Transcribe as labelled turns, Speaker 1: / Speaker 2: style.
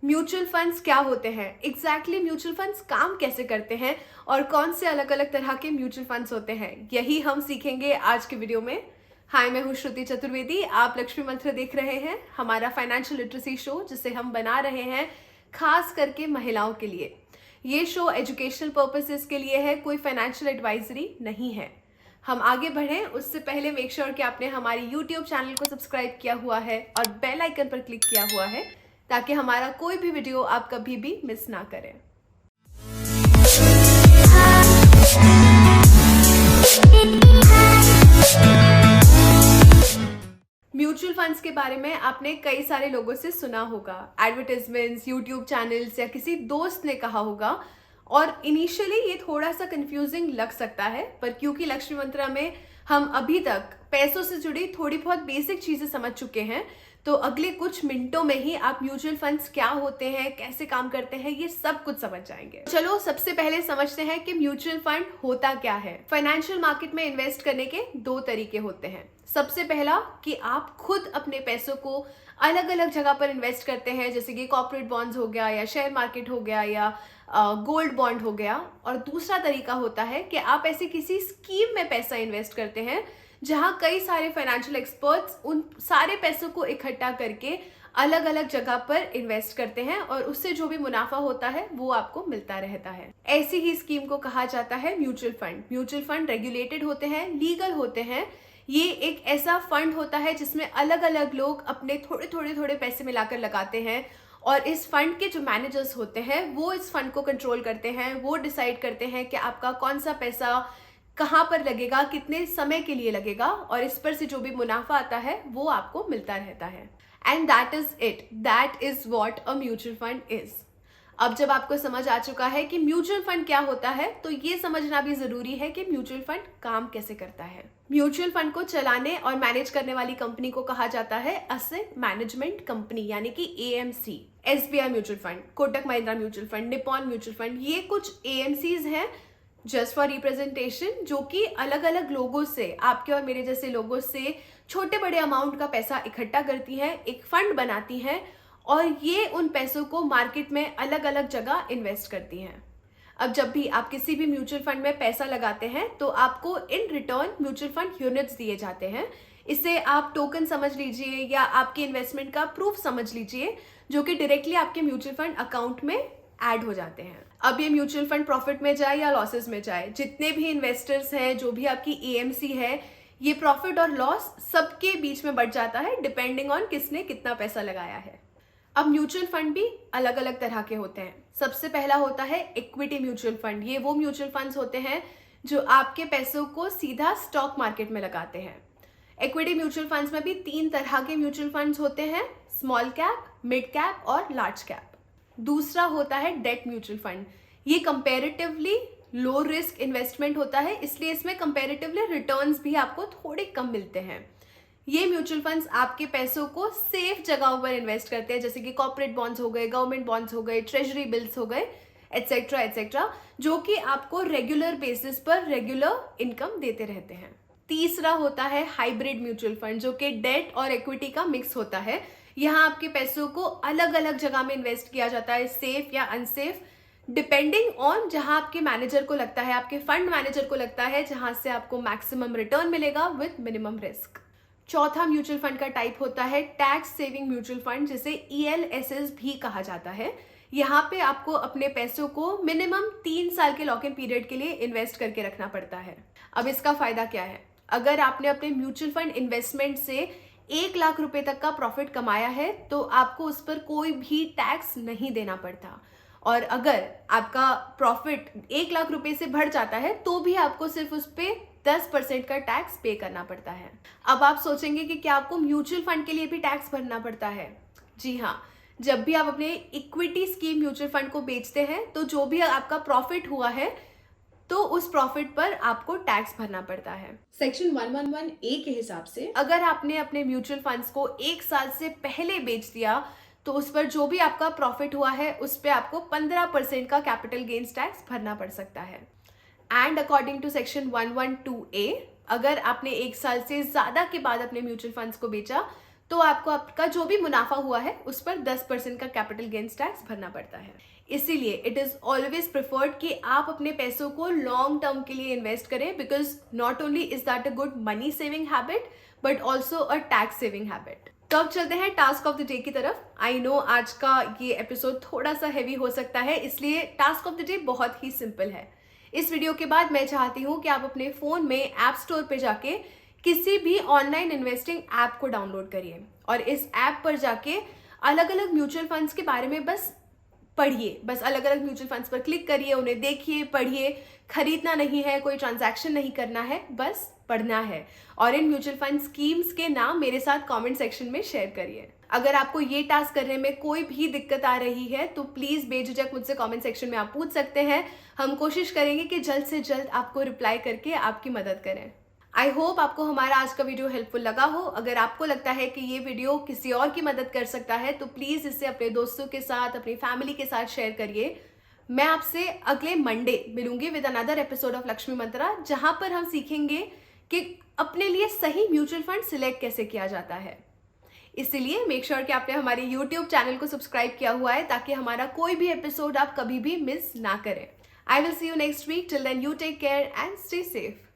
Speaker 1: Mutual funds क्या होते हैं, एग्जैक्टली म्यूचुअल फंड्स काम कैसे करते हैं और कौन से अलग अलग तरह के म्यूचुअल फंड्स होते हैं, यही हम सीखेंगे आज के वीडियो में। हाय, मैं हूँ श्रुति चतुर्वेदी। आप लक्ष्मी मंत्र देख रहे हैं, हमारा फाइनेंशियल लिटरेसी शो जिसे हम बना रहे हैं खास करके महिलाओं के लिए। ये शो एजुकेशनल पर्पसेस के लिए है, कोई फाइनेंशियल एडवाइजरी नहीं है। हम आगे बढ़ें उससे पहले मेक श्योर कि आपने हमारी यूट्यूब चैनल को सब्सक्राइब किया हुआ है और बेल आइकन पर क्लिक किया हुआ है ताकि हमारा कोई भी वीडियो आप कभी भी मिस ना करें। म्यूचुअल फंड्स के बारे में आपने कई सारे लोगों से सुना होगा, एडवर्टाइजमेंट्स, यूट्यूब चैनल्स या किसी दोस्त ने कहा होगा। और इनिशियली ये थोड़ा सा कंफ्यूजिंग लग सकता है, पर क्योंकि लक्ष्मी मंत्रा में हम अभी तक पैसों से जुड़ी थोड़ी बहुत बेसिक चीजें समझ चुके हैं, तो अगले कुछ मिनटों में ही आप म्यूचुअल फंड्स क्या होते हैं, कैसे काम करते हैं, ये सब कुछ समझ जाएंगे। चलो सबसे पहले समझते हैं कि म्यूचुअल फंड होता क्या है। फाइनेंशियल मार्केट में इन्वेस्ट करने के दो तरीके होते हैं। सबसे पहला कि आप खुद अपने पैसों को अलग अलग जगह पर इन्वेस्ट करते हैं, जैसे कि कॉर्पोरेट बॉन्ड्स हो गया या शेयर मार्केट हो गया या गोल्ड बॉन्ड हो गया। और दूसरा तरीका होता है कि आप ऐसे किसी स्कीम में पैसा इन्वेस्ट करते हैं जहां कई सारे फाइनेंशियल एक्सपर्ट्स उन सारे पैसों को इकट्ठा करके अलग अलग जगह पर इन्वेस्ट करते हैं और उससे जो भी मुनाफा होता है वो आपको मिलता रहता है। ऐसी ही स्कीम को कहा जाता है mutual fund. Mutual fund regulated होते हैं, लीगल होते हैं। ये एक ऐसा फंड होता है जिसमें अलग अलग लोग अपने थोड़े थोड़े पैसे मिलाकर लगाते हैं और इस फंड के जो मैनेजर्स होते हैं वो इस फंड को कंट्रोल करते हैं। वो डिसाइड करते हैं कि आपका कौन सा पैसा कहाँ पर लगेगा, कितने समय के लिए लगेगा, और इस पर से जो भी मुनाफा आता है वो आपको मिलता रहता है। And that is it, that is what a mutual fund is. अब जब आपको समझ आ चुका है कि म्यूचुअल फंड क्या होता है, तो ये समझना भी जरूरी है कि म्यूचुअल फंड काम कैसे करता है। म्यूचुअल फंड को चलाने और मैनेज करने वाली कंपनी को कहा जाता है असेट मैनेजमेंट कंपनी, यानी कि AMC. SBI mutual fund, Kotak Mahindra mutual fund, Nippon mutual fund, ये कुछ एएमसीज हैं, जस्ट फॉर रिप्रेजेंटेशन, जो कि अलग अलग लोगों से, आपके और मेरे जैसे लोगों से छोटे बड़े अमाउंट का पैसा इकट्ठा करती हैं, एक फंड बनाती हैं और ये उन पैसों को मार्केट में अलग अलग जगह इन्वेस्ट करती हैं। अब जब भी आप किसी भी म्यूचुअल फंड में पैसा लगाते हैं तो आपको in return mutual fund units दिए जाते हैं। इसे आप टोकन समझ लीजिए या आपके इन्वेस्टमेंट का प्रूफ समझ लीजिए, जो कि डायरेक्टली आपके म्यूचुअल फंड अकाउंट में ऐड हो जाते हैं। अब ये म्यूचुअल फंड प्रॉफिट में जाए या लॉसेस में जाए, जितने भी इन्वेस्टर्स हैं, जो भी आपकी एएमसी है, ये प्रॉफिट और लॉस सबके बीच में बढ़ जाता है डिपेंडिंग ऑन किसने कितना पैसा लगाया है। अब म्यूचुअल फंड भी अलग अलग तरह के होते हैं। सबसे पहला होता है इक्विटी म्यूचुअल फंड। ये वो म्यूचुअल फंड्स होते हैं जो आपके पैसों को सीधा स्टॉक मार्केट में लगाते हैं। इक्विटी म्यूचुअल फंड्स में भी तीन तरह के म्यूचुअल फंड्स होते हैं, स्मॉल कैप, मिड कैप और लार्ज कैप। दूसरा होता है डेट म्यूचुअल फंड। ये कंपैरेटिवली लो रिस्क इन्वेस्टमेंट होता है, इसलिए इसमें कंपैरेटिवली रिटर्न्स भी आपको थोड़े कम मिलते हैं। ये म्यूचुअल फंड्स आपके पैसों को सेफ जगहों पर इन्वेस्ट करते हैं, जैसे कि कॉर्पोरेट बॉन्ड्स हो गए, गवर्नमेंट बॉन्ड्स हो गए, ट्रेजरी बिल्स हो गए, एटसेट्रा एटसेट्रा, जो कि आपको रेगुलर बेसिस पर रेगुलर इनकम देते रहते हैं। तीसरा होता है हाइब्रिड म्यूचुअल फंड, जो कि डेट और इक्विटी का मिक्स होता है। यहाँ आपके पैसों को अलग अलग जगह में इन्वेस्ट किया जाता है, सेफ या अनसेफ, डिपेंडिंग ऑन जहां आपके मैनेजर को लगता है, आपके फंड मैनेजर को लगता है जहां से आपको मैक्सिमम रिटर्न मिलेगा विद मिनिमम रिस्क। चौथा म्यूचुअल फंड का टाइप होता है टैक्स सेविंग म्यूचुअल फंड, जिसे ELSS भी कहा जाता है। यहाँ पे आपको अपने पैसों को मिनिमम 3 साल के लॉक इन पीरियड के लिए इन्वेस्ट करके रखना पड़ता है। अब इसका फायदा क्या है? अगर आपने अपने म्यूचुअल फंड इन्वेस्टमेंट से 1 लाख रुपए तक का प्रॉफिट कमाया है तो आपको उस पर कोई भी टैक्स नहीं देना पड़ता। और अगर आपका प्रॉफिट 1 लाख रुपए से बढ़ जाता है तो भी आपको सिर्फ उस पर 10% का टैक्स पे करना पड़ता है। अब आप सोचेंगे कि क्या आपको म्यूचुअल फंड के लिए भी टैक्स भरना पड़ता है? जी हाँ, जब भी आप अपने इक्विटी स्कीम म्यूचुअल फंड को बेचते हैं तो जो भी आपका प्रॉफिट हुआ है तो उस प्रॉफिट पर आपको टैक्स भरना पड़ता है।
Speaker 2: सेक्शन 111A के हिसाब से
Speaker 1: अगर आपने अपने म्यूचुअल फंड्स को 1 साल से पहले बेच दिया तो उस पर जो भी आपका प्रॉफिट हुआ है उस पर आपको 15% का कैपिटल गेन्स टैक्स भरना पड़ सकता है। And according to section 112A, अगर आपने 1 साल से ज्यादा के बाद अपने म्यूचुअल फंड्स को बेचा तो आपको आपका जो भी मुनाफा हुआ है उस पर 10% का कैपिटल गेन्स टैक्स भरना पड़ता है। इसीलिए इट इज़ ऑलवेज प्रेफर्ड कि आप अपने पैसों को लॉन्ग टर्म के लिए इन्वेस्ट करें, because not only is that a good money saving habit but also a tax saving habit. तो अब चलते हैं टास्क ऑफ द डे की तरफ। आई नो आज का ये एपिसोड थोड़ा सा हैवी हो सकता है, इसलिए टास्क ऑफ द डे बहुत ही सिंपल है। इस वीडियो के बाद मैं चाहती हूँ कि आप अपने फ़ोन में ऐप स्टोर पे जाके किसी भी ऑनलाइन इन्वेस्टिंग ऐप को डाउनलोड करिए और इस ऐप पर जाके अलग अलग म्यूचुअल फंड्स के बारे में बस पढ़िए। बस अलग अलग म्यूचुअल फंड्स पर क्लिक करिए, उन्हें देखिए, पढ़िए। खरीदना नहीं है, कोई ट्रांजैक्शन नहीं करना है, बस पढ़ना है। और इन म्यूचुअल फंड स्कीम्स के नाम मेरे साथ कमेंट सेक्शन में शेयर करिए। अगर आपको ये टास्क करने में कोई भी दिक्कत आ रही है तो प्लीज़ बेझिझक मुझसे कमेंट सेक्शन में आप पूछ सकते हैं। हम कोशिश करेंगे कि जल्द से जल्द आपको रिप्लाई करके आपकी मदद करें। आई होप आपको हमारा आज का वीडियो हेल्पफुल लगा हो। अगर आपको लगता है कि ये वीडियो किसी और की मदद कर सकता है तो प्लीज़ इसे अपने दोस्तों के साथ, अपनी फैमिली के साथ शेयर करिए। मैं आपसे अगले मंडे मिलूंगी with another episode of Lakshmi Mantra, जहां पर हम सीखेंगे कि अपने लिए सही म्यूचुअल फंड सिलेक्ट कैसे किया जाता है। इसलिए मेक श्योर कि आपने हमारे यूट्यूब चैनल को सब्सक्राइब किया हुआ है ताकि हमारा कोई भी एपिसोड आप कभी भी मिस ना करें। I will see you next week. Till then you take care and stay safe.